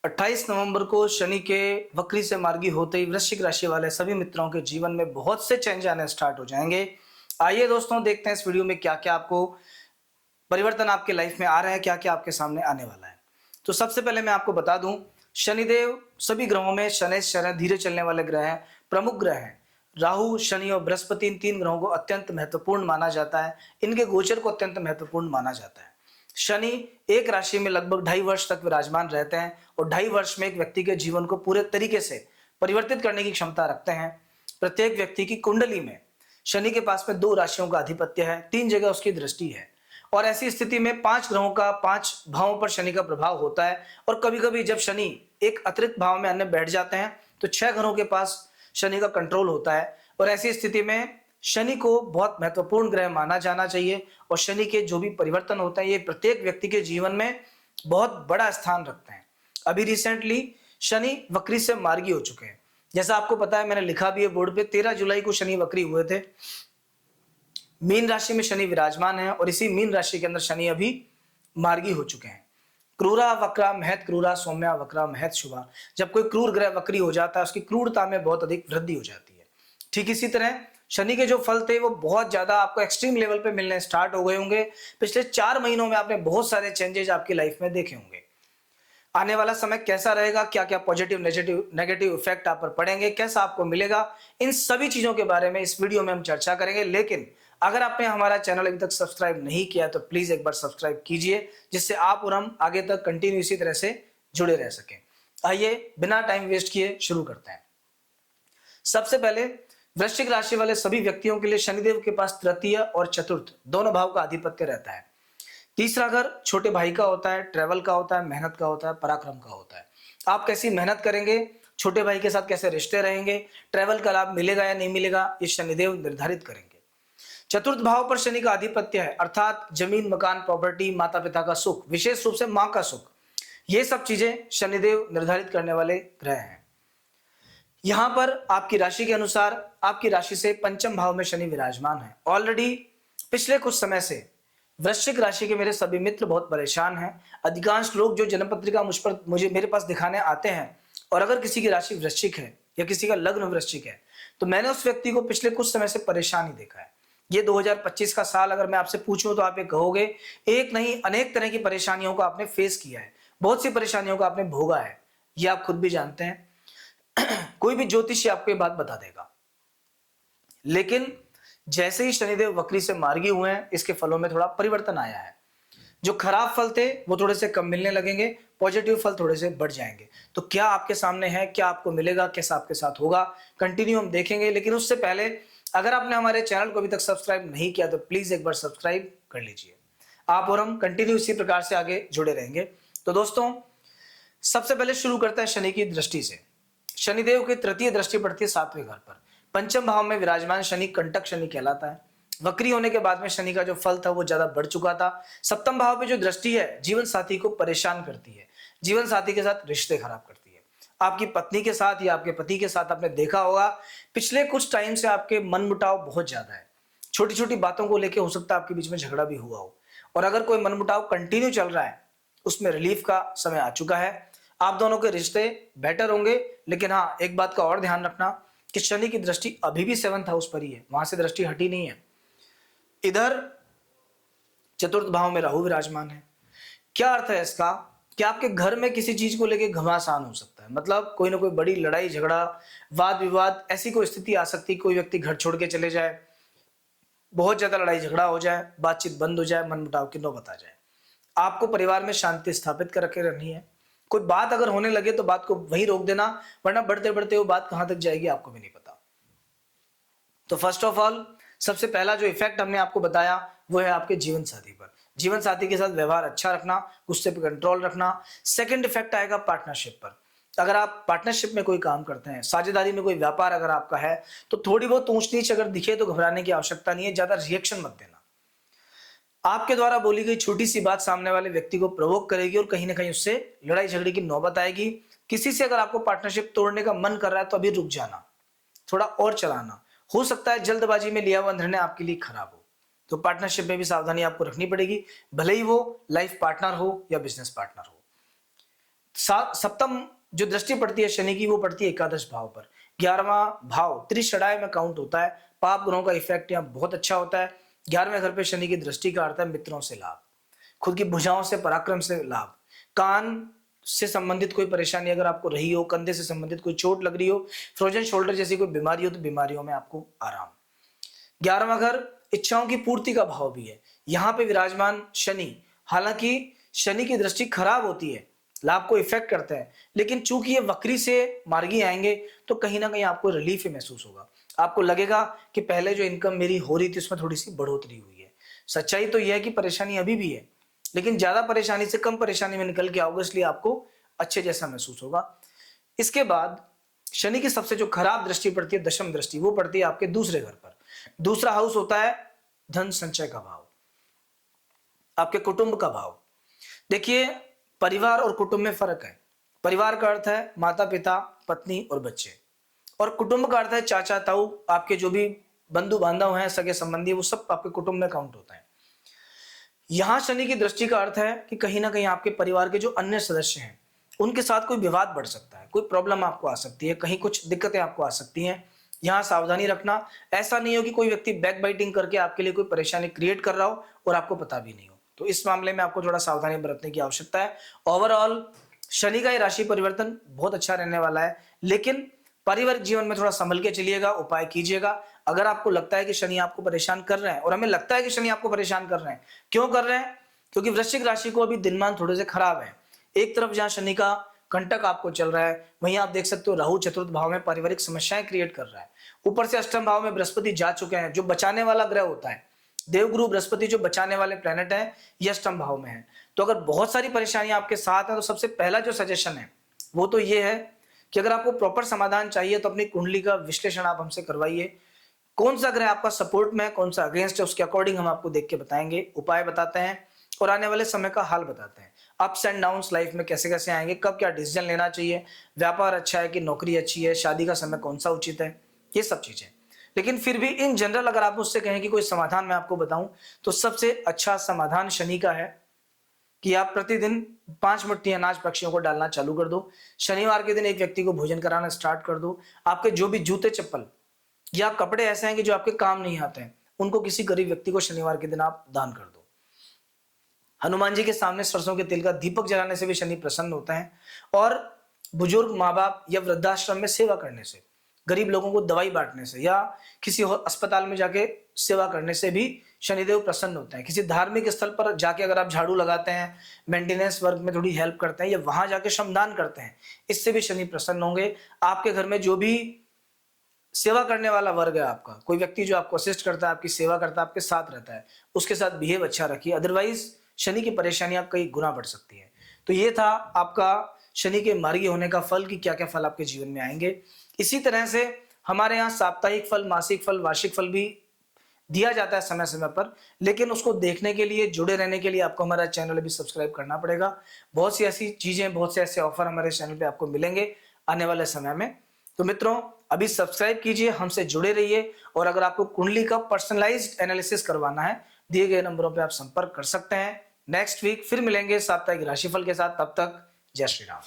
28 नवंबर को शनि के वक्री से मार्गी होते ही वृश्चिक राशि वाले सभी मित्रों के जीवन में बहुत से चेंज आने स्टार्ट हो जाएंगे। आइए दोस्तों, देखते हैं इस वीडियो में क्या क्या आपको परिवर्तन आपके लाइफ में आ रहा है, क्या क्या आपके सामने आने वाला है। तो सबसे पहले मैं आपको बता दूं, शनिदेव सभी ग्रहों में शनि शनि धीरे चलने वाले ग्रह हैं, प्रमुख ग्रह हैं। राहु, शनि और बृहस्पति, इन तीन ग्रहों को अत्यंत महत्वपूर्ण माना जाता है। इनके गोचर को अत्यंत महत्वपूर्ण माना जाता है। शनि एक राशि में लगभग 2.5 वर्ष तक विराजमान रहते हैं और 2.5 वर्ष में एक व्यक्ति के जीवन को पूरे तरीके से परिवर्तित करने की क्षमता रखते हैं। प्रत्येक व्यक्ति की कुंडली में शनि के पास में 2 राशियों का आधिपत्य है, 3 जगह उसकी दृष्टि है और ऐसी स्थिति में 5 ग्रहों का 5 भावों पर शनि का प्रभाव होता है। और कभी कभी जब शनि एक अतिरिक्त भाव में अन्य बैठ जाते हैं तो 6 घरों के पास शनि का कंट्रोल होता है और ऐसी स्थिति में शनि को बहुत महत्वपूर्ण ग्रह माना जाना चाहिए। और शनि के जो भी परिवर्तन होते हैं ये प्रत्येक व्यक्ति के जीवन में बहुत बड़ा स्थान रखते हैं। अभी रिसेंटली शनि वक्री से मार्गी हो चुके हैं। जैसा आपको पता है, मैंने लिखा भी है बोर्ड पे, 13 जुलाई को शनि वक्री हुए थे। मीन राशि में शनि विराजमान है और इसी मीन राशि के अंदर शनि अभी मार्गी हो चुके हैं। क्रूरा वक्रा महत क्रूरा सौम्या वक्रा महत शुभा। जब कोई क्रूर ग्रह वक्री हो जाता है उसकी क्रूरता में बहुत अधिक वृद्धि हो जाती है। ठीक इसी तरह शनि के जो फल थे वो बहुत ज्यादा आपको एक्सट्रीम लेवल पे मिलने स्टार्ट हो गए होंगे। पिछले 4 महीनों में आपने बहुत सारे चेंजेस आपकी लाइफ में देखे होंगे। आने वाला समय कैसा रहेगा, क्या क्या पॉजिटिव नेगेटिव इफेक्ट आप पर पड़ेंगे, कैसा आपको मिलेगा, इन सभी चीजों के बारे में इस वीडियो में हम चर्चा करेंगे। लेकिन अगर आपने हमारा चैनल अभी तक सब्सक्राइब नहीं किया तो प्लीज एक बार सब्सक्राइब कीजिए, जिससे आप और हम आगे तक कंटिन्यू इसी तरह से जुड़े रह सकें। आइए बिना टाइम वेस्ट किए शुरू करते हैं। सबसे पहले वृश्चिक राशि वाले सभी व्यक्तियों के लिए शनिदेव के पास तृतीय और चतुर्थ दोनों भाव का आधिपत्य रहता है। तीसरा घर छोटे भाई का होता है, ट्रेवल का होता है, मेहनत का होता है, पराक्रम का होता है। आप कैसी मेहनत करेंगे, छोटे भाई के साथ कैसे रिश्ते रहेंगे, ट्रेवल का लाभ मिलेगा या नहीं मिलेगा, ये शनिदेव निर्धारित करेंगे। चतुर्थ भाव पर शनि का आधिपत्य है, अर्थात जमीन, मकान, प्रॉपर्टी, माता पिता का सुख, विशेष रूप से मां का सुख, ये सब चीजें शनिदेव निर्धारित करने वाले ग्रह हैं। यहां पर आपकी राशि के अनुसार आपकी राशि से पंचम भाव में शनि विराजमान है। ऑलरेडी पिछले कुछ समय से वृश्चिक राशि के मेरे सभी मित्र बहुत परेशान हैं। अधिकांश लोग जो जन्म पत्रिका मुझे मेरे पास दिखाने आते हैं, और अगर किसी की राशि वृश्चिक है या किसी का लग्न वृश्चिक है तो मैंने उस व्यक्ति को पिछले कुछ समय से परेशान ही देखा है। ये 2025 का साल अगर मैं आपसे पूछूं तो आप ये कहोगे, एक नहीं अनेक तरह की परेशानियों को आपने फेस किया है, बहुत सी परेशानियों को आपने भोगा है। ये आप खुद भी जानते हैं। कोई भी ज्योतिषी आपको ये बात बता देगा। लेकिन जैसे ही शनिदेव वक्री से मार्गी हुए हैं, इसके फलों में थोड़ा परिवर्तन आया है। जो खराब फल थे वो थोड़े से कम मिलने लगेंगे, पॉजिटिव फल थोड़े से बढ़ जाएंगे। तो क्या आपके सामने है, क्या आपको मिलेगा, कैसा आपके साथ होगा, कंटिन्यू हम देखेंगे। लेकिन उससे पहले अगर आपने हमारे चैनल को अभी तक सब्सक्राइब नहीं किया तो प्लीज एक बार सब्सक्राइब कर लीजिए। आप और हम कंटिन्यू इसी प्रकार से आगे जुड़े रहेंगे। तो दोस्तों, सबसे पहले शुरू करते हैं शनि की दृष्टि से। शनिदेव की तृतीय दृष्टि पड़ती है 7वें घर पर। पंचम भाव में विराजमान शनि कंटक शनि कहलाता है। वक्री होने के बाद में शनि का जो फल था वो ज्यादा बढ़ चुका था। सप्तम भाव पे जो दृष्टि है जीवन साथी को परेशान करती है, जीवन साथी के साथ रिश्ते खराब करती है। आपकी पत्नी के साथ या आपके पति के साथ आपने देखा होगा पिछले कुछ टाइम से आपके मनमुटाव बहुत ज्यादा है। छोटी छोटी बातों को लेकर हो सकता है आपके बीच में झगड़ा भी हुआ हो, और अगर कोई मनमुटाव कंटिन्यू चल रहा है उसमें रिलीफ का समय आ चुका है। आप दोनों के रिश्ते बेटर होंगे। लेकिन हाँ, एक बात का और ध्यान रखना कि शनि की दृष्टि अभी भी 7th हाउस पर ही है, वहां से दृष्टि हटी नहीं है। इधर चतुर्थ भाव में राहु विराजमान है। क्या अर्थ है इसका कि आपके घर में किसी चीज को लेकर घमासान हो सकता है, मतलब कोई ना कोई बड़ी लड़ाई झगड़ा, वाद विवाद, ऐसी कोई स्थिति आ सकती है। कोई व्यक्ति घर छोड़ के चले जाए, बहुत ज्यादा लड़ाई झगड़ा हो जाए, बातचीत बंद हो जाए, मनमुटाव की नौबत आ जाए। आपको परिवार में शांति स्थापित करके रखनी है। कोई बात अगर होने लगे तो बात को वहीं रोक देना, वरना बढ़ते बढ़ते वो बात कहां तक जाएगी आपको भी नहीं पता। तो फर्स्ट ऑफ ऑल सबसे पहला जो इफेक्ट हमने आपको बताया वो है आपके जीवन साथी पर। जीवन साथी के साथ व्यवहार अच्छा रखना, गुस्से पे कंट्रोल रखना। सेकंड इफेक्ट आएगा पार्टनरशिप पर। अगर आप पार्टनरशिप में कोई काम करते हैं, साझेदारी में कोई व्यापार अगर आपका है, तो थोड़ी बहुत ऊंच नीच अगर दिखे तो घबराने की आवश्यकता नहीं है, ज्यादा रिएक्शन मत देना। आपके द्वारा बोली गई छोटी सी बात सामने वाले व्यक्ति को प्रोवोक करेगी और कहीं ना कहीं उससे लड़ाई झगड़े की नौबत आएगी। किसी से अगर आपको पार्टनरशिप तोड़ने का मन कर रहा है तो अभी रुक जाना, थोड़ा और चलाना। हो सकता है जल्दबाजी में लिया हुआ निर्णय आपके लिए खराब हो। तो पार्टनरशिप में भी सावधानी आपको रखनी पड़ेगी, भले ही वो लाइफ पार्टनर हो या बिजनेस पार्टनर हो। सप्तम जो दृष्टि पड़ती है शनि की वो पड़ती है एकादश भाव पर। 11वां भाव त्रिषडाय में काउंट होता है, पाप ग्रहों का इफेक्ट यहाँ बहुत अच्छा होता है। 11वें घर पे शनि की दृष्टि का अर्थ है मित्रों से लाभ, खुद की भुजाओं से पराक्रम से लाभ, कान से संबंधित कोई परेशानी अगर आपको रही हो, कंधे से संबंधित कोई चोट लग रही हो, फ्रोजन शोल्डर जैसी कोई बीमारी हो तो बीमारियों में आपको आराम। 11वां घर इच्छाओं की पूर्ति का भाव भी है, यहाँ पे विराजमान शनि, हालांकि शनि की दृष्टि खराब होती है, लाभ को इफेक्ट करता है, लेकिन चूंकि ये वक्री से मार्गी आएंगे तो कहीं ना कहीं आपको रिलीफ ही महसूस होगा। आपको लगेगा कि पहले जो इनकम मेरी हो रही थी उसमें थोड़ी सी बढ़ोतरी हुई है। सच्चाई तो यह है कि परेशानी अभी भी है, लेकिन ज्यादा परेशानी से कम परेशानी में निकल के आओगे, इसलिए आपको अच्छे जैसा महसूस होगा। इसके बाद शनि की सबसे जो खराब दृष्टि पड़ती है, दशम दृष्टि, वो पड़ती है आपके दूसरे घर पर। दूसरा हाउस होता है धन संचय का भाव, आपके कुटुंब का भाव। देखिए, परिवार और कुटुंब में फर्क है। परिवार का अर्थ है माता पिता, पत्नी और बच्चे, और कुटुंब का अर्थ है चाचा ताऊ, आपके जो भी बंधु बांधव हैं, सगे संबंधी, वो सब आपके कुटुंब में काउंट होता है। यहां शनि की दृष्टि का अर्थ है कि कहीं ना कहीं आपके परिवार के जो अन्य सदस्य हैं उनके साथ कोई विवाद बढ़ सकता है, कोई प्रॉब्लम आपको आ सकती है, कहीं कुछ दिक्कतें आपको आ सकती हैं। यहाँ सावधानी रखना, ऐसा नहीं हो कि कोई व्यक्ति बैक बाइटिंग करके आपके लिए कोई परेशानी क्रिएट कर रहा हो और आपको पता भी नहीं हो, तो इस मामले में आपको थोड़ा सावधानी बरतने की आवश्यकता है। ओवरऑल शनि का ये राशि परिवर्तन बहुत अच्छा रहने वाला है, लेकिन पारिवारिक जीवन में थोड़ा संभल के चलिएगा, उपाय कीजिएगा। अगर आपको लगता है कि शनि आपको परेशान कर रहे हैं, और हमें लगता है कि शनि आपको परेशान कर रहे हैं, क्यों कर रहे हैं? क्योंकि वृश्चिक राशि को अभी दिनमान थोड़े से खराब है। एक तरफ जहां शनि का कंटक आपको चल रहा है, वहीं आप देख सकते हो राहु चतुर्थ भाव में पारिवारिक समस्याएं क्रिएट कर रहा है। ऊपर से अष्टम भाव में बृहस्पति जा चुके हैं, जो बचाने वाला ग्रह होता है, देवगुरु बृहस्पति जो बचाने वाले प्लेनेट है, ये अष्टम भाव में है। तो अगर बहुत सारी परेशानियां आपके साथ हैं, तो सबसे पहला जो सजेशन है वो तो ये है कि अगर आपको प्रॉपर समाधान चाहिए तो अपनी कुंडली का विश्लेषण आप हमसे करवाइए। कौन सा ग्रह आपका सपोर्ट में है, कौन सा अगेंस्ट है, उसके अकॉर्डिंग हम आपको देख के बताएंगे, उपाय बताते हैं और आने वाले समय का हाल बताते हैं। अप्स एंड डाउन्स लाइफ में कैसे कैसे आएंगे, कब क्या डिसीजन लेना चाहिए, व्यापार अच्छा है कि नौकरी अच्छी है, शादी का समय कौन सा उचित है, ये सब चीजें। लेकिन फिर भी इन जनरल अगर आप मुझसे कहें कि कोई समाधान मैं आपको बताऊं, तो सबसे अच्छा समाधान शनि का है कि आप प्रतिदिन 5 मुट्ठी अनाज पक्षियों को डालना चालू कर दो। शनिवार के दिन एक व्यक्ति को भोजन कराना स्टार्ट कर दो। आपके जो भी जूते चप्पल या कपड़े ऐसे हैं कि जो आपके काम नहीं आते हैं, उनको किसी गरीब व्यक्ति को शनिवार के दिन आप दान कर दो। हनुमान जी के सामने सरसों के तेल का दीपक जलाने से भी शनि प्रसन्न होता है, और बुजुर्ग माँ बाप या वृद्धाश्रम में सेवा करने से, गरीब लोगों को दवाई बांटने से, या किसी अस्पताल में जाके सेवा करने से भी शनिदेव प्रसन्न होते हैं। किसी धार्मिक स्थल पर जाके अगर आप झाड़ू लगाते हैं, मेंटेनेंस वर्क में थोड़ी हेल्प करते हैं, या वहां जाके श्रमदान करते हैं, इससे भी शनि प्रसन्न होंगे। आपके घर में जो भी सेवा करने वाला वर्ग है आपका, कोई व्यक्ति जो आपको असिस्ट करता है, आपकी सेवा करता है, आपके साथ रहता है, उसके साथ बिहेव अच्छा रखिए, अदरवाइज शनि की परेशानियां कई गुना बढ़ सकती है। तो ये था आपका शनि के मार्गी होने का फल, कि क्या क्या फल आपके जीवन में आएंगे। इसी तरह से हमारे यहाँ साप्ताहिक फल, मासिक फल, वार्षिक फल भी दिया जाता है समय समय पर, लेकिन उसको देखने के लिए, जुड़े रहने के लिए आपको हमारा चैनल भी सब्सक्राइब करना पड़ेगा। बहुत सी ऐसी चीजें, बहुत से ऐसे ऑफर हमारे चैनल पे आपको मिलेंगे आने वाले समय में। तो मित्रों, अभी सब्सक्राइब कीजिए, हमसे जुड़े रहिए, और अगर आपको कुंडली का पर्सनलाइज्ड एनालिसिस करवाना है, दिए गए नंबरों पर आप संपर्क कर सकते हैं। नेक्स्ट वीक फिर मिलेंगे साप्ताहिक राशिफल के साथ, तब तक जय श्री राम।